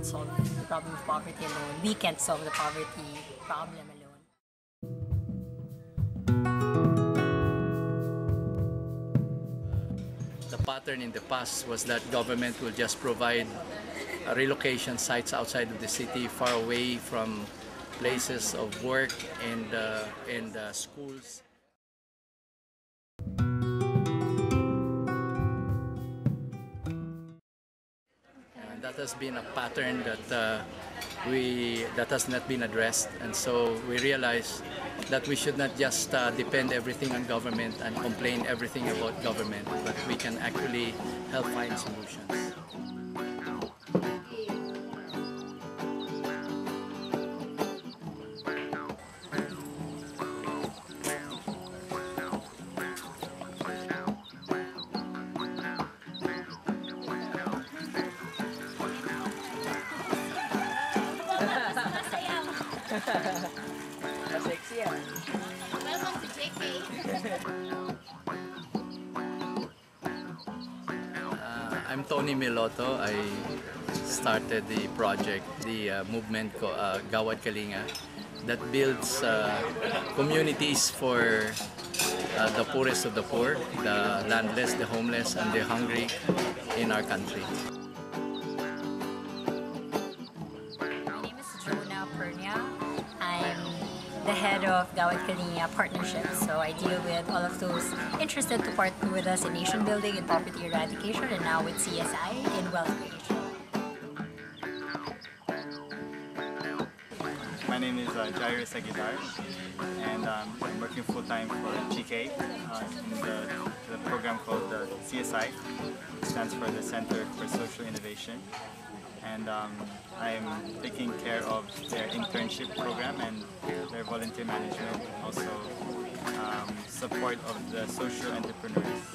can't solve the problem of poverty alone. We can't solve the poverty problem alone. The pattern in the past was that government will just provide relocation sites outside of the city, far away from places of work and schools. And that has been a pattern that has not been addressed, and so we realized that we should not just depend everything on government and complain everything about government, but we can actually help find solutions. Sexy, ah. Welcome to JK. I'm Tony Miloto. I started the project, the movement Gawad Kalinga, that builds communities for the poorest of the poor, the landless, the homeless, and the hungry in our country. I'm the head of Gawad Kalinga Partnership, so I deal with all of those interested to partner with us in nation building and poverty eradication, and now with CSI in wealth creation. My name is Jair Seguidar, and I'm working full-time for GK in the program called the CSI. It stands for the Center for Social Innovation. And I'm taking care of their internship program and their volunteer management, also support of the social entrepreneurs.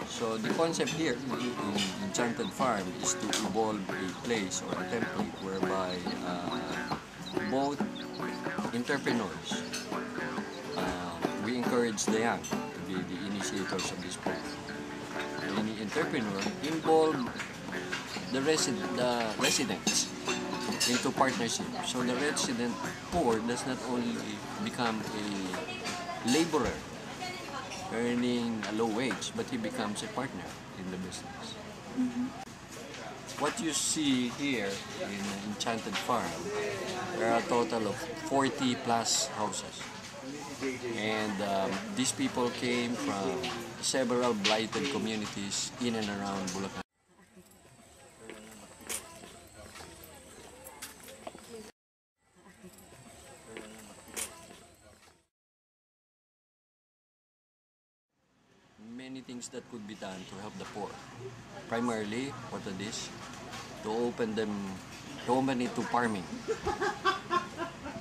So the concept here in Enchanted Farm is to evolve a place or a template whereby both entrepreneurs, we encourage the young to be the initiators of this program. Any entrepreneur involve the residents into partnership. So the resident poor does not only become a laborer earning a low wage, but he becomes a partner in the business. What you see here in Enchanted Farm, there are a total of 40 plus houses. And these people came from several blighted communities in and around Bulacan. Many things that could be done to help the poor. Primarily, what it is, to open it to farming.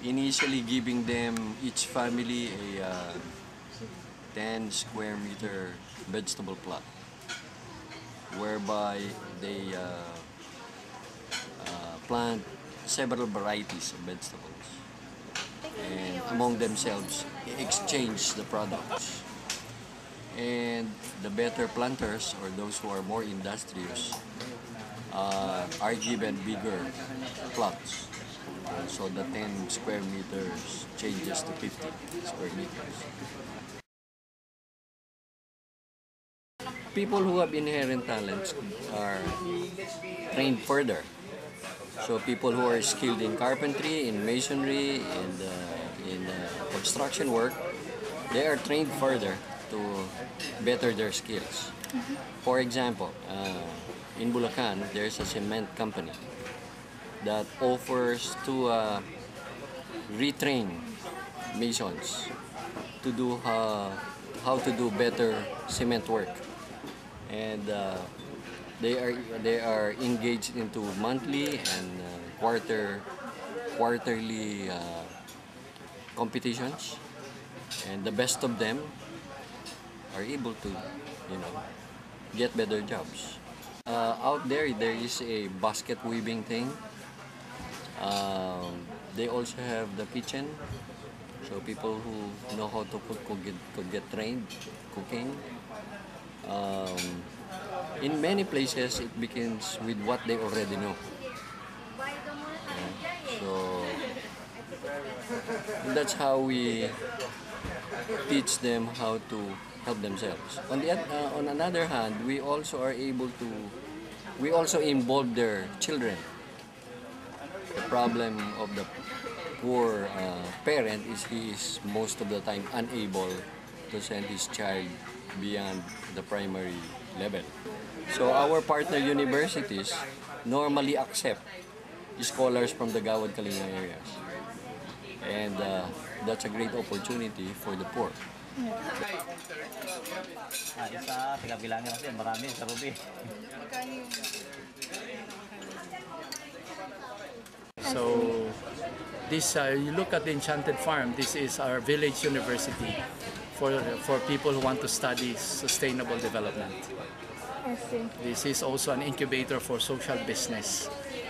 Initially giving them, each family, a 10 square meter vegetable plot, whereby they plant several varieties of vegetables, and among themselves exchange the products. And the better planters, or those who are more industrious, are given bigger plots. So the 10 square meters changes to 50 square meters. People who have inherent talents are trained further. So people who are skilled in carpentry, in masonry, and in construction work, they are trained further to better their skills. For example, in Bulacan, there's a cement company that offers to retrain masons to do how to do better cement work, and they are engaged into monthly and quarterly competitions, and the best of them are able to, get better jobs. Out there is a basket weaving thing. They also have the kitchen, so people who know how to cook could get trained cooking. in many places it begins with what they already know. So that's how we teach them how to help themselves. On another hand, we also are able to, we also involve their children. The problem of the poor parent is he is most of the time unable to send his child beyond the primary level. So our partner universities normally accept scholars from the Gawad Kalinga areas. And that's a great opportunity for the poor. Isa, tiga-bilangin kasi marami sa Ruby. So this, you look at the Enchanted Farm, this is our village university for people who want to study sustainable development. I see. This is also an incubator for social business.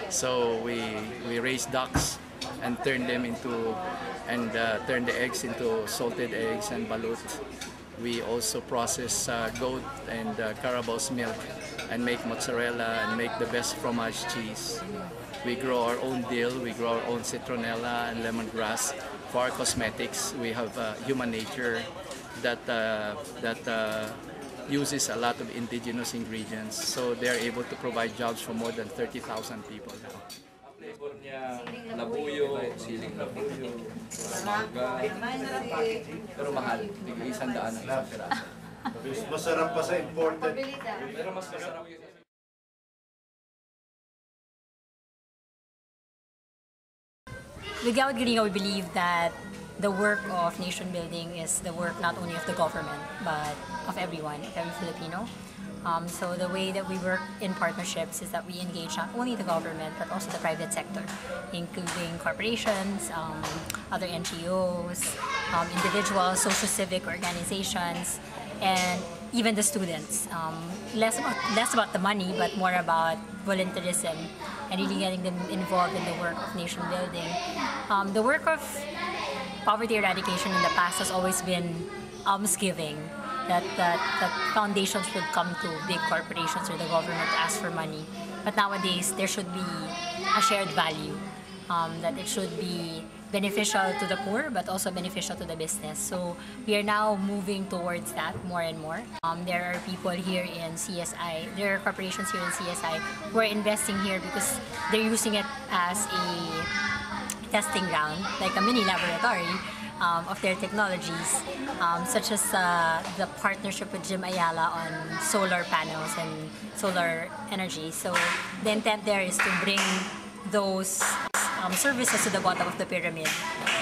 So we raise ducks and turn them into, turn the eggs into salted eggs and balut. We also process goat and carabao's milk and make mozzarella and make the best fromage cheese. We grow our own dill, we grow our own citronella and lemongrass. For our cosmetics, we have human nature that uses a lot of indigenous ingredients. So they are able to provide jobs for more than 30,000 people now. Flavor niya, labuyo, siling labuyo, mangga, pero mahal, tig-100 ang isang piraso. Masarap pa sa imported. Pero mas masarap yun. With Gawad Kalinga, we believe that the work of nation building is the work not only of the government, but of everyone, of every Filipino. So the way that we work in partnerships is that we engage not only the government, but also the private sector, including corporations, other NGOs, individuals, social civic organizations, and even the students. Less about the money, but more about volunteerism and really getting them involved in the work of nation building. The work of poverty eradication in the past has always been almsgiving. That foundations would come to big corporations or the government to ask for money. But nowadays, there should be a shared value, that it should be beneficial to the poor, but also beneficial to the business. So we are now moving towards that more and more. There are people here in CSI, there are corporations here in CSI who are investing here because they're using it as a testing ground, like a mini laboratory of their technologies, such as the partnership with Jim Ayala on solar panels and solar energy. So the intent there is to bring those services to the bottom of the pyramid.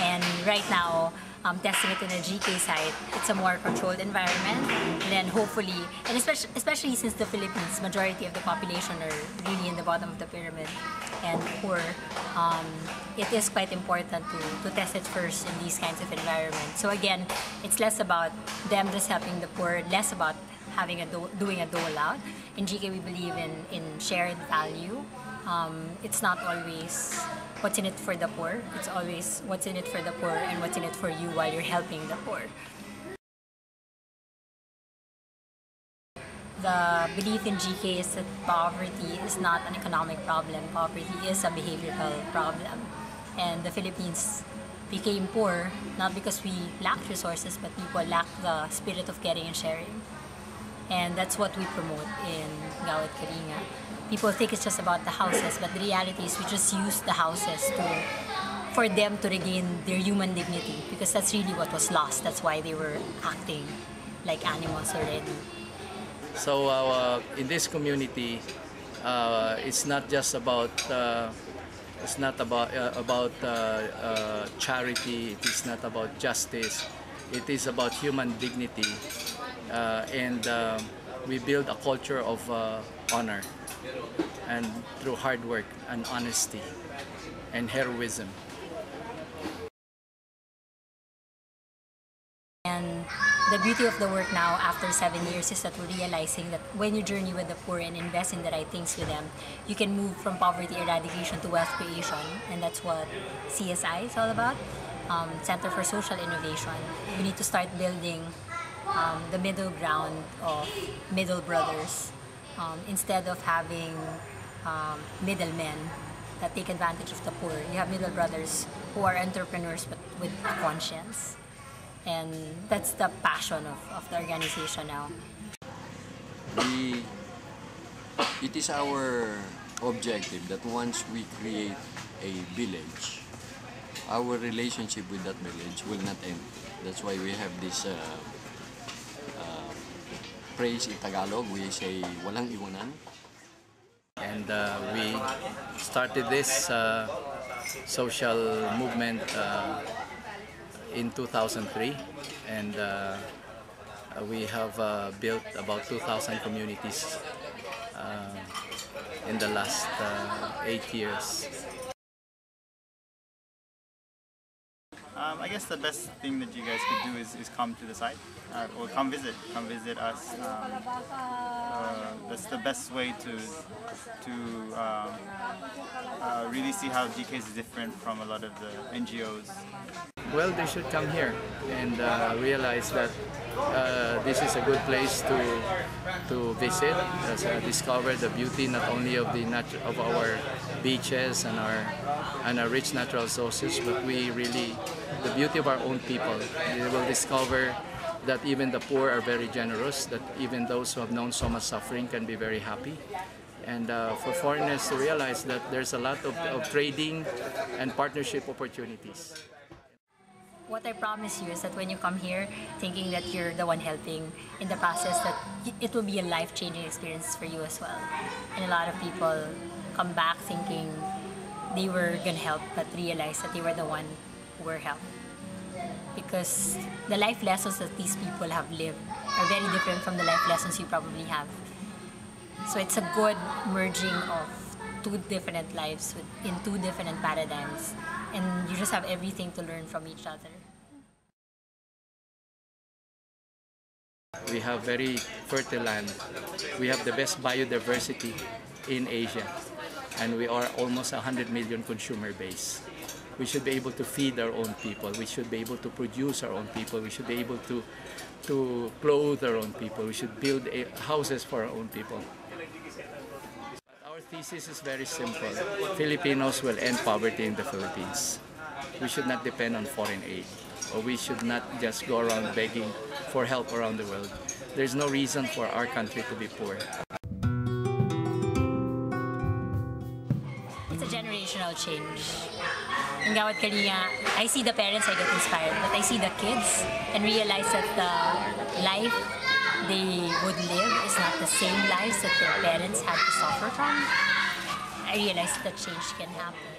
And right now, testing it in a GK site, it's a more controlled environment. And then hopefully, and especially since the Philippines, majority of the population are really in the bottom of the pyramid and poor, it is quite important to test it first in these kinds of environments. So again, it's less about them just helping the poor, less about having doing a dole out. In GK, we believe in shared value. It's not always what's in it for the poor. It's always what's in it for the poor and what's in it for you while you're helping the poor. The belief in GK is that poverty is not an economic problem. Poverty is a behavioral problem. And the Philippines became poor not because we lacked resources, but people lacked the spirit of caring and sharing. And that's what we promote in Gawad Kalinga. People think it's just about the houses, but the reality is we just use the houses for them to regain their human dignity, because that's really what was lost. That's why they were acting like animals already. So in this community, it's not just about charity. It is not about justice. It is about human dignity, and we build a culture of honor, and through hard work and honesty and heroism. And the beauty of the work now, after 7 years, is that we're realizing that when you journey with the poor and invest in the right things with them, you can move from poverty eradication to wealth creation. And that's what CSI is all about, Center for Social Innovation. We need to start building the middle ground of middle brothers, instead of having middlemen that take advantage of the poor. You have middle brothers who are entrepreneurs but with conscience. And that's the passion of the organization now. It is our objective that once we create a village, our relationship with that village will not end. That's why we have this phrase in Tagalog. We say, Walang Iwanan. And we started this social movement in 2003, and we have built about 2,000 communities in the last 8 years. I guess the best thing that you guys could do is come to the site, or come visit us. That's the best way to really see how GKs is different from a lot of the NGOs. Well, they should come here and realize that this is a good place to visit, discover the beauty not only of of our beaches and our rich natural resources, but the beauty of our own people. They will discover that even the poor are very generous, that even those who have known so much suffering can be very happy. And for foreigners to realize that there's a lot of trading and partnership opportunities. What I promise you is that when you come here thinking that you're the one helping in the process, that it will be a life-changing experience for you as well. And a lot of people come back thinking they were gonna help but realize that they were the one who were helped. Because the life lessons that these people have lived are very different from the life lessons you probably have. So it's a good merging of two different lives in two different paradigms, and you just have everything to learn from each other. We have very fertile land. We have the best biodiversity in Asia, and we are almost 100 million consumer base. We should be able to feed our own people. We should be able to produce our own people. We should be able to clothe our own people. We should build houses for our own people. Our thesis is very simple. Filipinos will end poverty in the Philippines. We should not depend on foreign aid, or we should not just go around begging for help around the world. There's no reason for our country to be poor. It's a generational change. In Gawad Kalinga, I see the parents, I get inspired, but I see the kids and realize that the life they would live is not the same lives that their parents had to suffer from. I realized that change can happen.